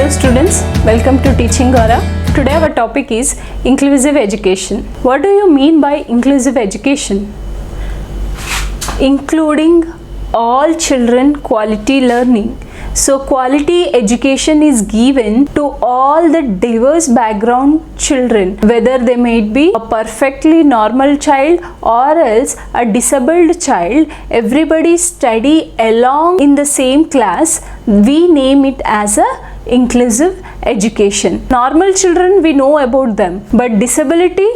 Hello students, welcome to Teaching Aura. Today our topic is inclusive education. What do you mean by inclusive education? Including all children quality learning. So quality education is given to all the diverse background children, whether they may be a perfectly normal child or else a disabled child. Everybody study along in the same class. We name it as a inclusive education. Normal children, we know about them, but disability,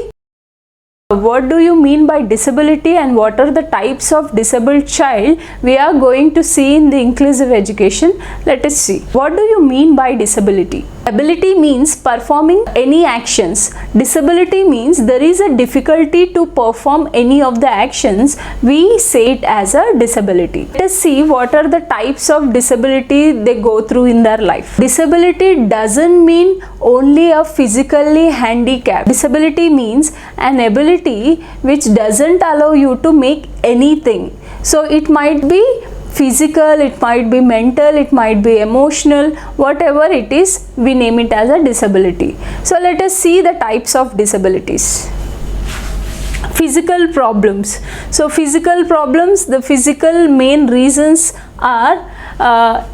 what do you mean by disability and what are the types of disabled child we are going to see in the inclusive education? Let us see. What do you mean by disability? Ability means performing any actions. Disability means there is a difficulty to perform any of the actions. We say it as a disability. Let us see what are the types of disability they go through in their life. Disability doesn't mean only a physically handicapped. Disability means an ability which doesn't allow you to make anything. So it might be physical, it might be mental, it might be emotional, whatever it is, we name it as a disability. So let us see the types of disabilities. Physical problems. So physical problems, the physical main reasons are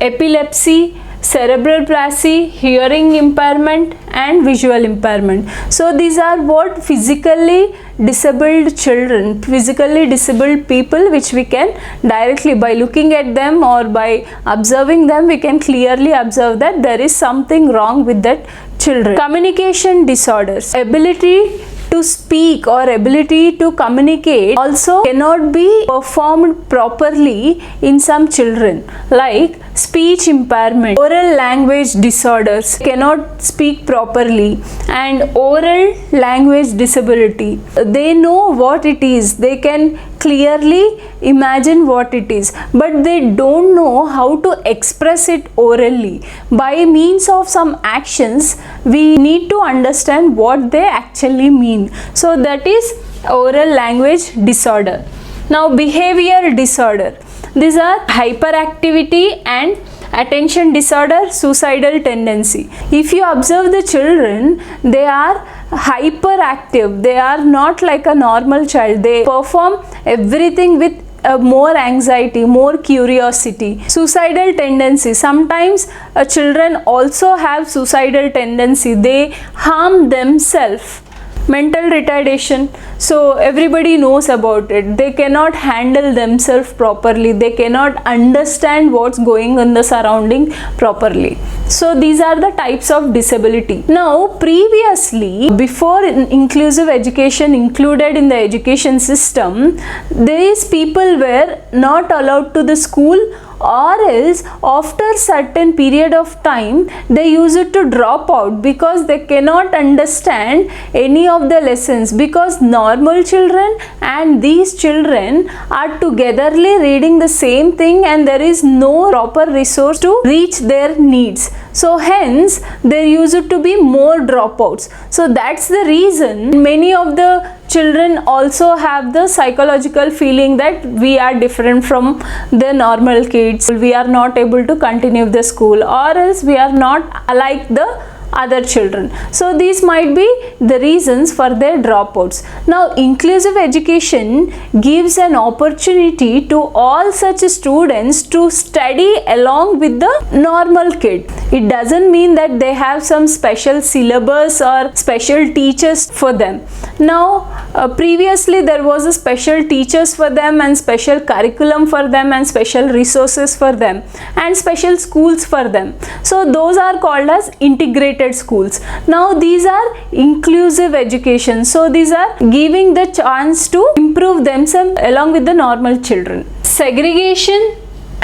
epilepsy, cerebral palsy, hearing impairment and visual impairment. So these are what physically disabled children, physically disabled people, which we can directly by looking at them or by observing them, we can clearly observe that there is something wrong with that children. Communication disorders, ability to speak or ability to communicate also cannot be performed properly in some children, like speech impairment, oral language disorders, cannot speak properly, and oral language disability. They know what it is, they can clearly imagine what it is, but they don't know how to express it orally. By means of some actions, we need to understand what they actually mean. So that is oral language disorder. Now behavior disorder. These are hyperactivity and attention disorder, suicidal tendency. If you observe the children, they are hyperactive. They are not like a normal child. They perform everything with more anxiety, more curiosity. Suicidal tendency. Sometimes children also have suicidal tendency. They harm themselves. Mental retardation, so everybody knows about it. They cannot handle themselves properly, they cannot understand what's going on the surrounding properly. So these are the types of disability. Now previously, before inclusive education included in the education system, these people were not allowed to the school, or else after certain period of time they use it to drop out because they cannot understand any of the lessons, because normal children and these children are togetherly reading the same thing and there is no proper resource to reach their needs. So hence there used to be more dropouts. So that's the reason many of the children also have the psychological feeling that we are different from the normal kids. We are not able to continue the school, or else we are not like the other children. So these might be the reasons for their dropouts. Now inclusive education gives an opportunity to all such students to study along with the normal kid. It doesn't mean that they have some special syllabus or special teachers for them. Now previously there was a special teachers for them and special curriculum for them and special resources for them and special schools for them. So those are called as integrated schools. Now these are inclusive education. So these are giving the chance to improve themselves along with the normal children. Segregation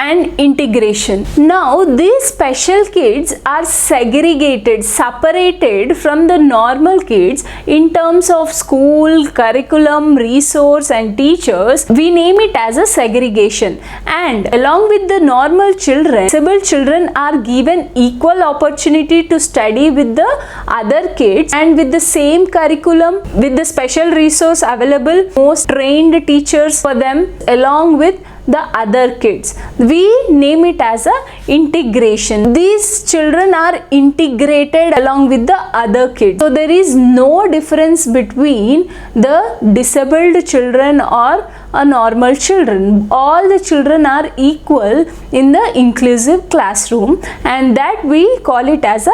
and integration. Now these special kids are segregated, separated from the normal kids in terms of school, curriculum, resource and teachers. We name it as a segregation, and along with the normal children, disabled children are given equal opportunity to study with the other kids and with the same curriculum, with the special resource available, most trained teachers for them, along with the other kids. We name it as a integration. These children are integrated along with the other kids. So there is no difference between the disabled children or a normal children. All the children are equal in the inclusive classroom, and that we call it as a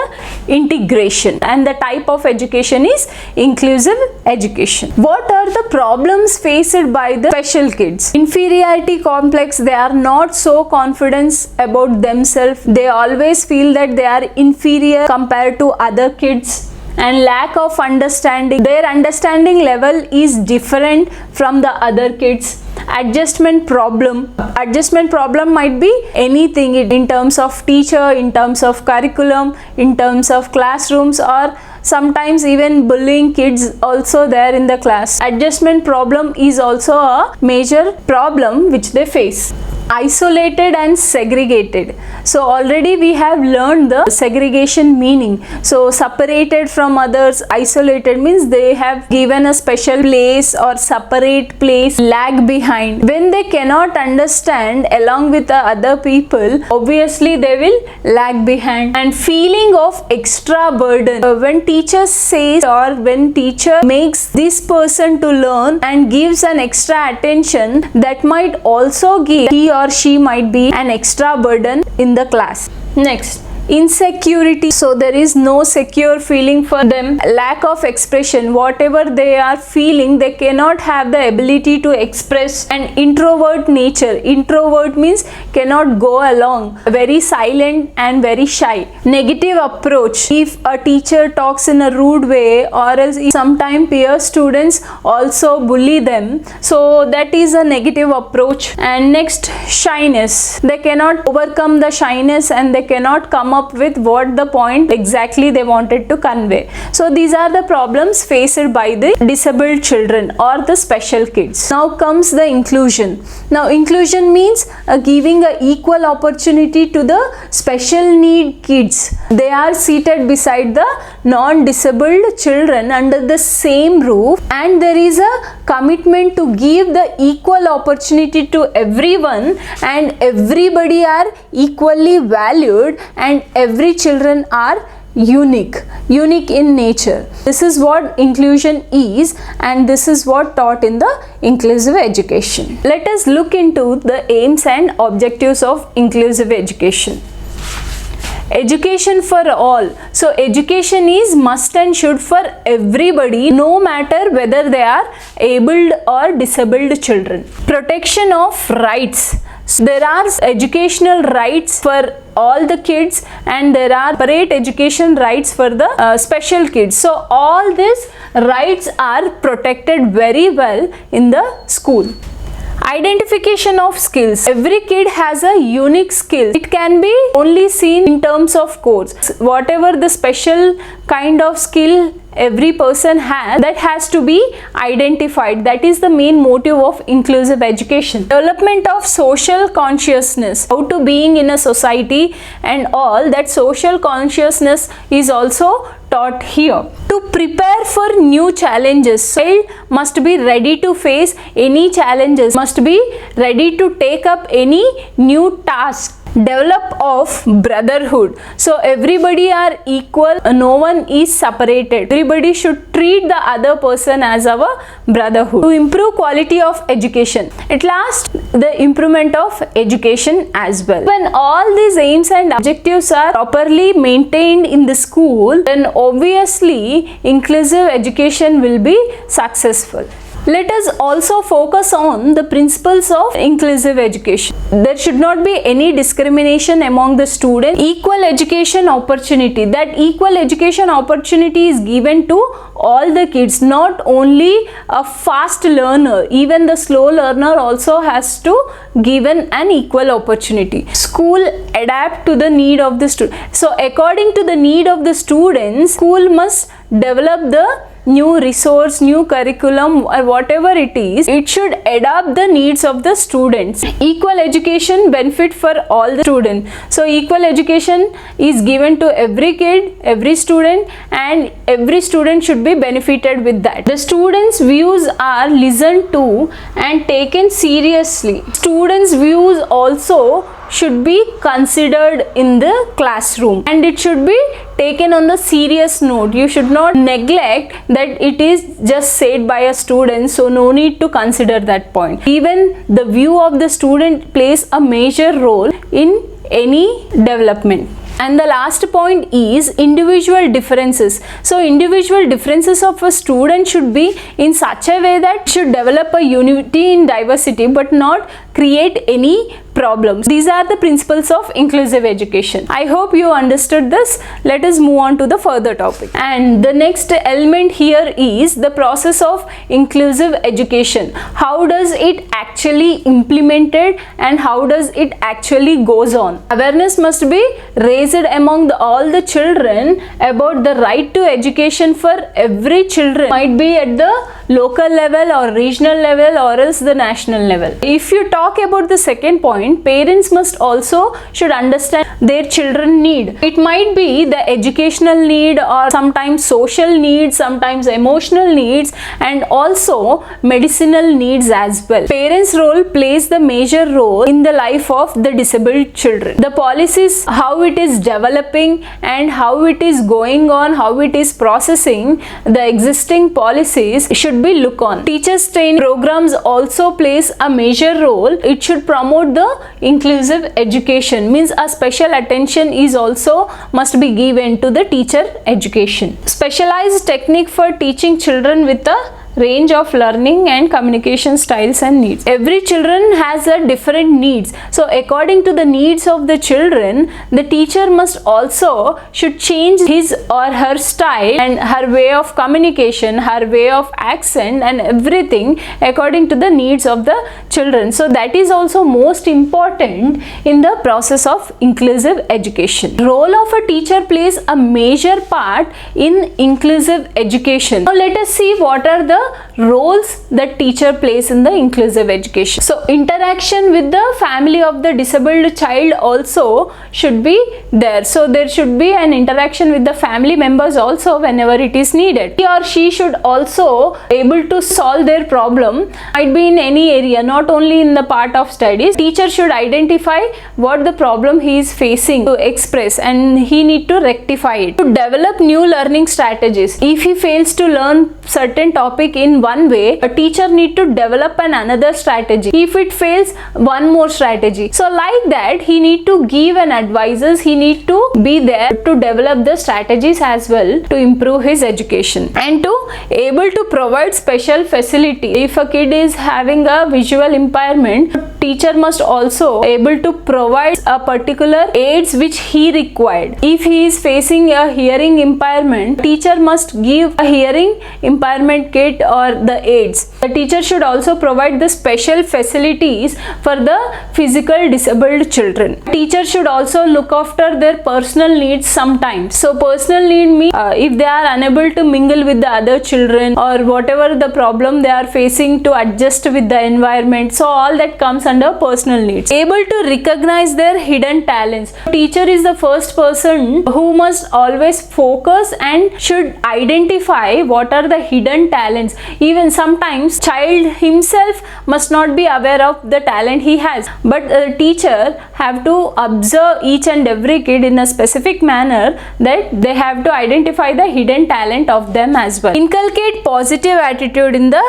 integration, and the type of education is inclusive education. What are the problems faced by the special kids? Inferiority complex. They are not so confident about themselves. They always feel that they are inferior compared to other kids, and lack of understanding. Their understanding level is different from the other kids. Adjustment problem. Adjustment problem might be anything in terms of teacher, in terms of curriculum, in terms of classrooms, or sometimes even bullying kids also there in the class. Adjustment problem is also a major problem which they face. Isolated and segregated. So already we have learned the segregation meaning. So separated from others, isolated means they have given a special place or separate place, lag behind. When they cannot understand along with the other people, obviously they will lag behind. And feeling of extra burden. When teacher says or when teacher makes this person to learn and gives an extra attention, that might also give he or she might be an extra burden in the class. Next, insecurity. So there is no secure feeling for them. Lack of expression. Whatever they are feeling, they cannot have the ability to express. And introvert nature. Introvert means cannot go along. Very silent and very shy. Negative approach. If a teacher talks in a rude way, or else sometimes peer students also bully them, so that is a negative approach. And next, shyness. They cannot overcome the shyness, and they cannot come up with what the point exactly they wanted to convey. So these are the problems faced by the disabled children or the special kids. Now comes the inclusion. Now inclusion means giving a equal opportunity to the special need kids. They are seated beside the non-disabled children under the same roof, and there is a commitment to give the equal opportunity to everyone, and everybody are equally valued, and every children are unique in nature. This is what inclusion is, and this is what taught in the inclusive education. Let us look into the aims and objectives of inclusive education. Education for all. So education is must and should for everybody, no matter whether they are abled or disabled children. Protection of rights. So there are educational rights for all the kids, and there are separate education rights for the special kids. So all these rights are protected very well in the school. Identification of skills. Every kid has a unique skill. It can be only seen in terms of course. Whatever the special kind of skill every person has, that has to be identified. That is the main motive of inclusive education. Development of social consciousness, how to being in a society, and all that social consciousness is also taught here. To prepare for new challenges, child must be ready to face any challenges, must be ready to take up any new task. Develop of brotherhood. So everybody are equal, no one is separated. Everybody should treat the other person as our brotherhood. To improve quality of education. At last, the improvement of education as well. When all these aims and objectives are properly maintained in the school, then obviously inclusive education will be successful. Let us also focus on the principles of inclusive education. There should not be any discrimination among the students. Equal education opportunity. That equal education opportunity is given to all the kids, not only a fast learner. Even the slow learner also has to given an equal opportunity. School adapt to the need of the student. So according to the need of the students, school must develop the new resource, new curriculum, or whatever it is, it should adapt the needs of the students. Equal education benefit for all the students. So equal education is given to every kid, every student, and every student should be benefited with that. The students' views are listened to and taken seriously. Students' views also should be considered in the classroom, and it should be taken on the serious note. You should not neglect that it is just said by a student, so no need to consider that point. Even the view of the student plays a major role in any development. And the last point is individual differences. So individual differences of a student should be in such a way that should develop a unity in diversity but not create any problems. These are the principles of inclusive education. I hope you understood this. Let us move on to the further topic. And the next element here is the process of inclusive education. How does it actually implemented and how does it actually goes on? Awareness must be raised among all the children about the right to education for every children. Might be at the local level or regional level or else the national level. If you talk about the second point, parents must also should understand their children need. It might be the educational need or sometimes social needs, sometimes emotional needs, and also medicinal needs as well. Parents' role plays the major role in the life of the disabled children. The policies, how it is developing and how it is going on, how it is processing the existing policies should be looked on. Teachers training programs also plays a major role. It should promote the inclusive education, means a special attention is also must be given to the teacher education. Specialized technique for teaching children with a range of learning and communication styles and needs. Every children has a different needs. So according to the needs of the children, the teacher must also should change his or her style and her way of communication, her way of accent and everything according to the needs of the children. So that is also most important in the process of inclusive education. Role of a teacher plays a major part in inclusive education. Now let us see what are the roles that teacher plays in the inclusive education. So interaction with the family of the disabled child also should be there. So there should be an interaction with the family members also whenever it is needed. He or she should also able to solve their problem, might be in any area, not only in the part of studies. Teacher should identify what the problem he is facing to express and he need to rectify it. To develop new learning strategies. If he fails to learn certain topic in one way, a teacher need to develop another strategy. If it fails, one more strategy. So like that, he need to give an advices, he need to be there to develop the strategies as well to improve his education and to able to provide special facility. If a kid is having a visual impairment, teacher must also able to provide a particular aids which he required. If he is facing a hearing impairment, teacher must give a hearing impairment kit or the aids. The teacher should also provide the special facilities for the physical disabled children. Teacher should also look after their personal needs sometimes. So personal need means if they are unable to mingle with the other children or whatever the problem they are facing to adjust with the environment. So all that comes under personal needs. Able to recognize their hidden talents. Teacher is the first person who must always focus and should identify what are the hidden talents. Even sometimes child himself must not be aware of the talent he has, but a teacher have to observe each and every kid in a specific manner that they have to identify the hidden talent of them as well. Inculcate positive attitude in the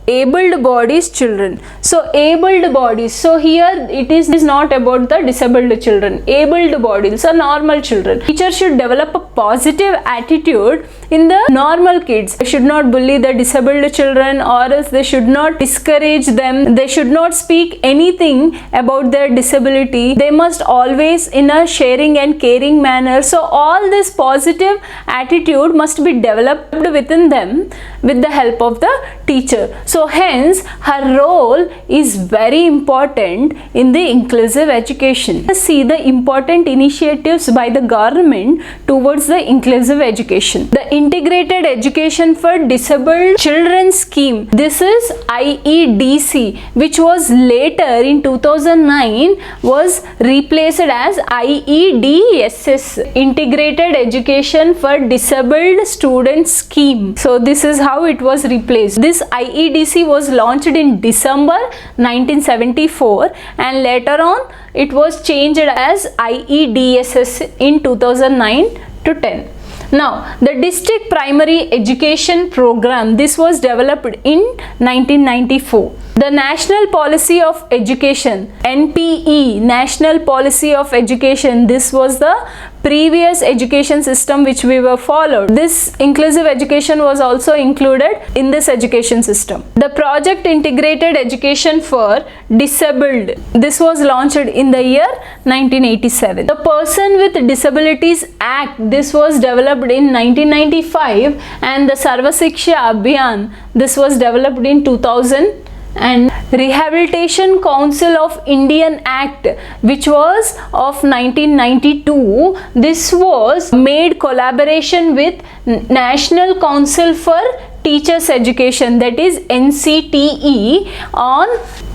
abled bodies children. So abled bodies, so here it is not about the disabled children, abled bodies are normal children. Teacher should develop a positive attitude in the normal kids. They should not bully the disabled children or else they should not discourage them. They should not speak anything about their disability. They must always in a sharing and caring manner. So all this positive attitude must be developed within them with the help of the teacher. So hence her role is very important in the inclusive education. Let's see the important initiatives by the government towards the inclusive education. The Integrated Education for Disabled Children scheme. This is IEDC, which was later in 2009 was replaced as IEDSS, Integrated Education for Disabled Students scheme. So this is how it was replaced. This IEDC was launched in December 1974 and later on it was changed as IEDSS in 2009 to 10. Now, the District Primary Education Program, this was developed in 1994. The National Policy of Education, NPE, National Policy of Education, this was the previous education system which we were followed. This inclusive education was also included in this education system. The Project Integrated Education for Disabled, this was launched in the year 1987. The Person with Disabilities Act, this was developed in 1995, and the Sarva Shiksha Abhiyan, this was developed in 2000. And Rehabilitation Council of Indian Act, which was of 1992, this was made collaboration with National Council for Teachers Education, that is NCTE, on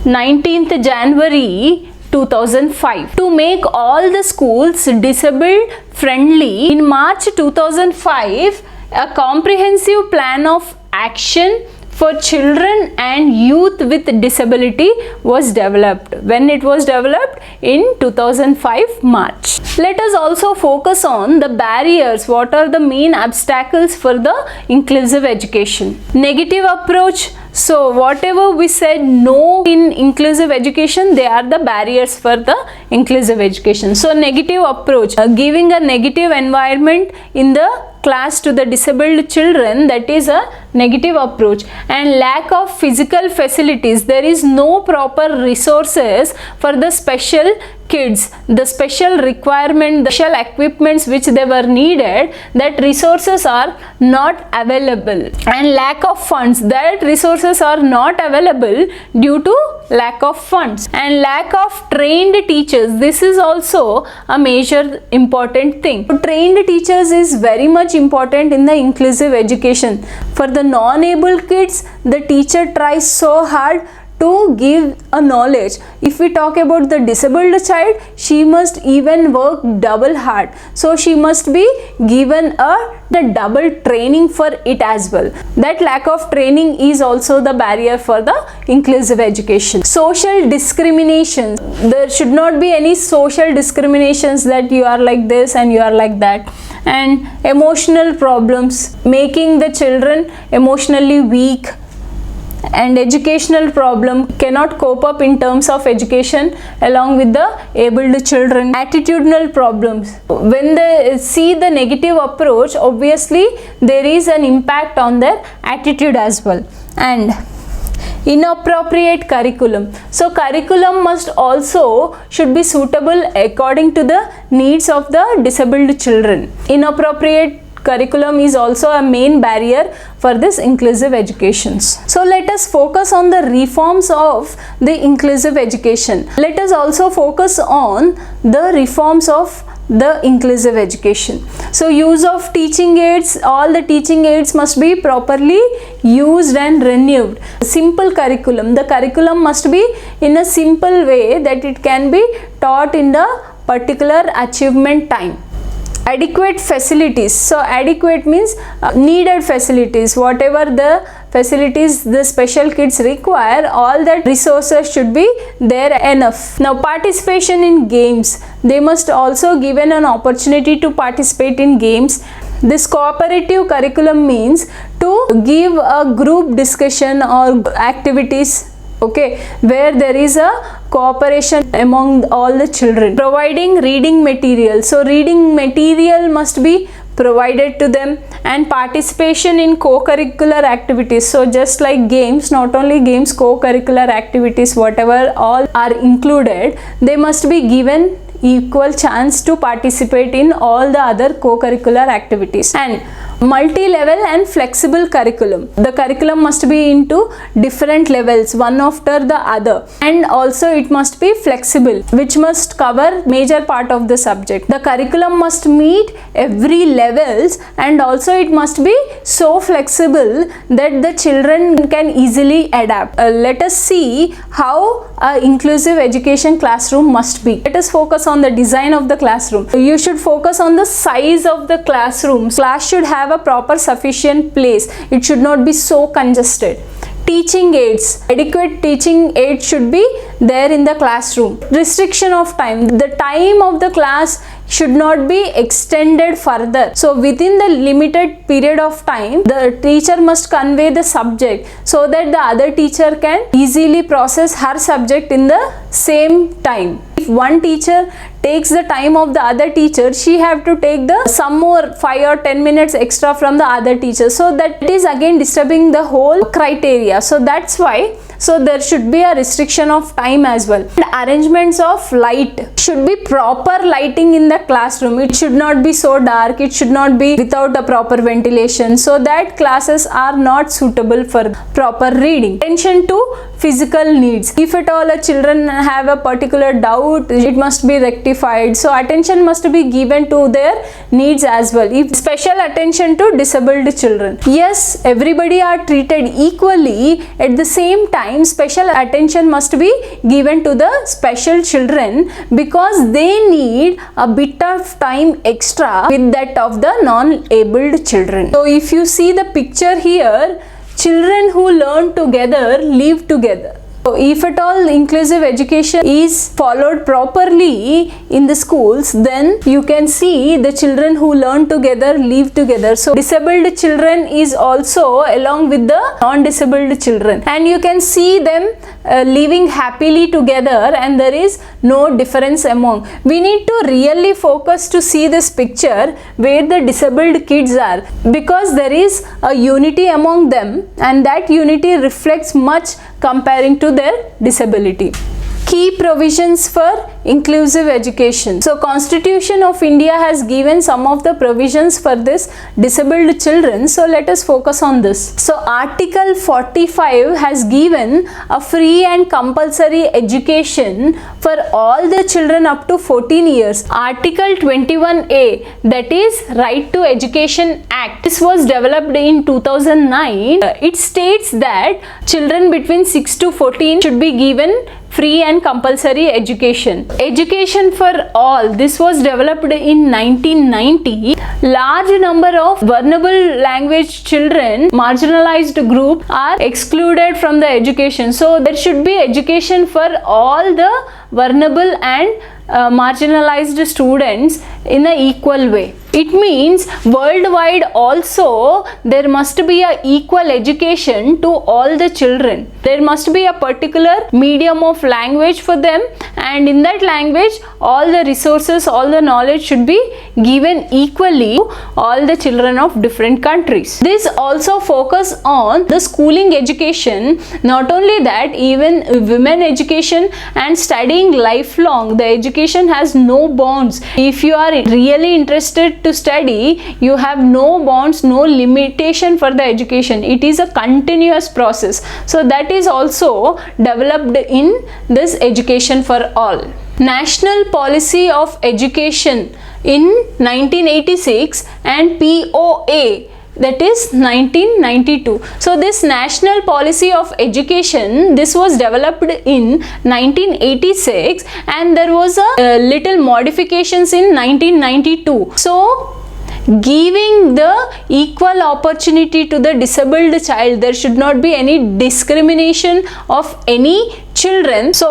19th January 2005 to make all the schools disabled friendly. In March 2005, a comprehensive plan of action for children and youth with disability was developed. When it was developed? In 2005 March. Let us also focus on the barriers. What are the main obstacles for the inclusive education? Negative approach. So whatever we said no in inclusive education, they are the barriers for the inclusive education. So negative approach, giving a negative environment in the class to the disabled children, that is a negative approach. And lack of physical facilities, there is no proper resources for the special kids, the special requirement, the special equipments which they were needed, that resources are not available. And lack of funds, that resources are not available due to lack of funds. And lack of trained teachers, this is also a major important thing. Trained teachers is very much important in the inclusive education. For the non-able kids, the teacher tries so hard to give a knowledge. If we talk about the disabled child, she must even work double hard. So she must be given the double training for it as well. That lack of training is also the barrier for the inclusive education. Social discrimination. There should not be any social discriminations that you are like this and you are like that. And emotional problems, making the children emotionally weak. And educational problem, cannot cope up in terms of education along with the abled children. Attitudinal problems, when they see the negative approach, obviously there is an impact on their attitude as well. And inappropriate curriculum, so curriculum must also should be suitable according to the needs of the disabled children. Inappropriate curriculum is also a main barrier for this inclusive educations. So let us focus on the reforms of the inclusive education. Let us also focus on the reforms of the inclusive education. So use of teaching aids, all the teaching aids must be properly used and renewed. Simple curriculum, the curriculum must be in a simple way that it can be taught in the particular achievement time. Adequate facilities, so adequate means needed facilities, whatever the facilities the special kids require, all that resources should be there enough. Now participation in games, they must also given an opportunity to participate in games. This cooperative curriculum means to give a group discussion or activities, okay, where there is a cooperation among all the children. Providing reading material, so reading material must be provided to them. And participation in co-curricular activities, so just like games, not only games, co-curricular activities, whatever all are included, they must be given equal chance to participate in all the other co-curricular activities. And multi-level and flexible curriculum. The curriculum must be into different levels, one after the other, and also it must be flexible, which must cover major part of the subject. The curriculum must meet every levels, and also it must be so flexible that the children can easily adapt. Let us see how an inclusive education classroom must be. Let us focus on the design of the classroom. You should focus on the size of the classroom. Class should have a proper sufficient place. It should not be so congested. Teaching aids, adequate teaching aids should be there in the classroom. Restriction of time, the time of the class should not be extended further. So within the limited period of time, the teacher must convey the subject so that the other teacher can easily process her subject in the same time. If one teacher takes the time of the other teacher, she have to take the some more 5 or 10 minutes extra from the other teacher, so that it is again disturbing the whole criteria. So that's why there should be a restriction of time as well. And arrangements of light, should be proper lighting in the classroom. It should not be so dark, it should not be without a proper ventilation, so that classes are not suitable for proper reading. Attention to physical needs. If at all a children have a particular doubt, it must be rectified. So attention must be given to their needs as well. If special attention to disabled children. Yes, everybody are treated equally. At the same time, special attention must be given to the special children, because they need a bit of time extra with that of the non-abled children. So if you see the picture here, children who learn together live together. So if at all inclusive education is followed properly in the schools, then you can see the children who learn together live together. So disabled children is also along with the non-disabled children, and you can see them living happily together, and there is no difference among. We need to really focus to see this picture where the disabled kids are, because there is a unity among them, and that unity reflects much comparing to their disability. Key provisions for inclusive education. So Constitution of India has given some of the provisions for this disabled children. So let us focus on this. So Article 45 has given a free and compulsory education for all the children up to 14 years. Article 21A, that is Right to Education Act, this was developed in 2009. It states that children between 6 to 14 should be given free and compulsory education. Education for all, this was developed in 1990. Large number of vulnerable language children, marginalized group, are excluded from the education. So there should be education for all the vulnerable and marginalized students in an equal way. It means worldwide also there must be a equal education to all the children. There must be a particular medium of language for them, and in that language all the resources, all the knowledge should be given equally to all the children of different countries. This also focus on the schooling education. Not only that, even women education and studying lifelong, the education has no bonds. If you are really interested to study, you have no bonds, no limitation for the education. It is a continuous process. So that is also developed in this education for all. National Policy of Education in 1986 and POA, that is 1992. So this National Policy of Education, this was developed in 1986, and there was a little modifications in 1992. So giving the equal opportunity to the disabled child, there should not be any discrimination of any children. So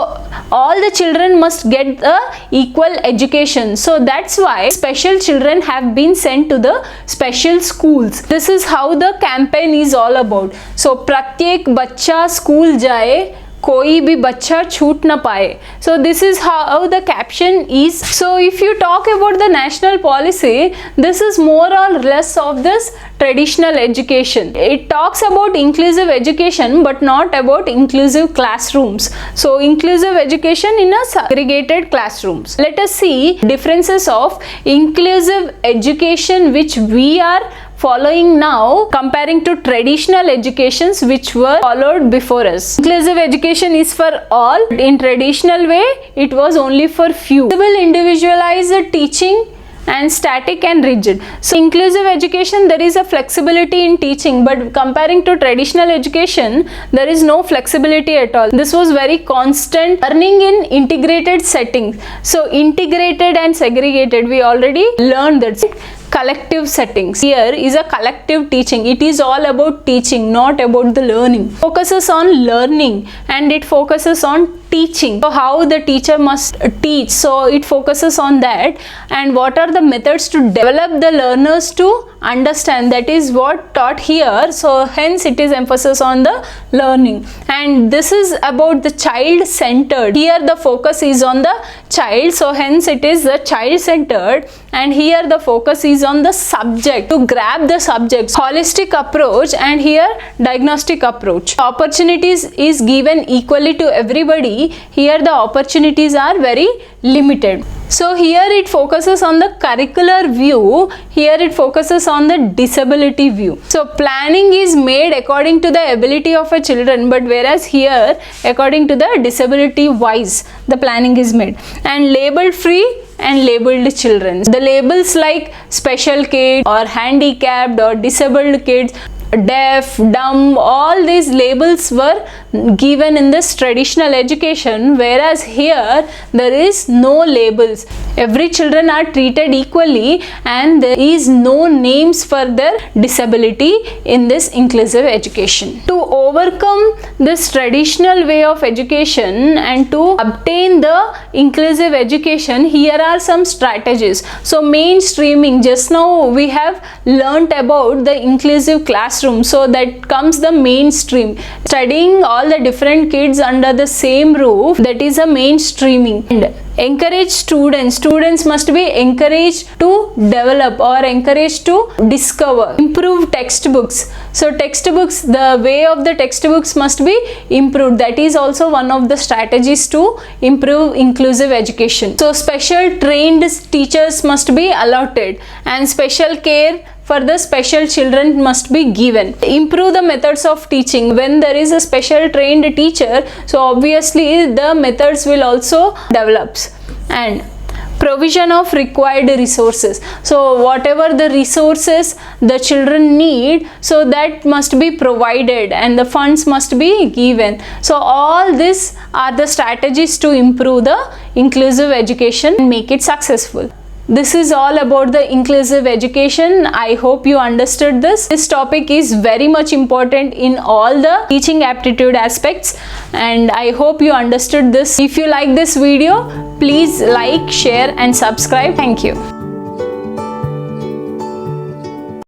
all the children must get the equal education. So that's why special children have been sent to the special schools. This is how the campaign is all about. So प्रत्येक बच्चा school जाए, कोई भी बच्चा छूट ना पाए. So this is how the caption is. So if you talk about the national policy, this is more or less of this traditional education. It talks about inclusive education but not about inclusive classrooms. So inclusive education in a segregated classrooms. Let us see differences of inclusive education which we are following now comparing to traditional educations which were followed before us. Inclusive education is for all. In traditional way, it was only for few. Flexible, individualized teaching and static and rigid. So inclusive education, there is a flexibility in teaching, but comparing to traditional education, there is no flexibility at all. This was very constant learning in integrated settings. So integrated and segregated, we already learned that. Collective settings. Here is a collective teaching. It is all about teaching, not about the learning. Focuses on learning and it focuses on teaching. So how the teacher must teach. So it focuses on that, and what are the methods to develop the learners to understand. That is what taught here. So hence it is emphasis on the learning, and this is about the child centered. Here the focus is on the child, so hence it is the child centered, and here the focus is on the subject, to grab the subject. Holistic approach and here diagnostic approach. Opportunities is given equally to everybody. Here the opportunities are very limited. So here it focuses on the curricular view, here it focuses on the disability view. So planning is made according to the ability of a children, but whereas here according to the disability wise the planning is made. And labeled free and labeled children. The labels like special kid or handicapped or disabled kids, deaf, dumb, all these labels were given in this traditional education, whereas here there is no labels. Every children are treated equally and there is no names for their disability in this inclusive education. To overcome this traditional way of education and to obtain the inclusive education, here are some strategies. So mainstreaming, just now we have learnt about the inclusive classroom, so that comes the mainstream. Studying all the different kids under the same roof, that is a mainstreaming. And encourage students must be encouraged to develop or encouraged to discover. Improve textbooks. So textbooks, the way of the textbooks must be improved. That is also one of the strategies to improve inclusive education. So special trained teachers must be allotted and special care for the special children must be given. Improve the methods of teaching. When there is a special trained teacher, so obviously the methods will also develop. And provision of required resources. So whatever the resources the children need, so that must be provided and the funds must be given. So all these are the strategies to improve the inclusive education and make it successful. This is all about the inclusive education. I hope you understood this. This topic is very much important in all the teaching aptitude aspects, and I hope you understood this. If you like this video, please like, share and subscribe. Thank you.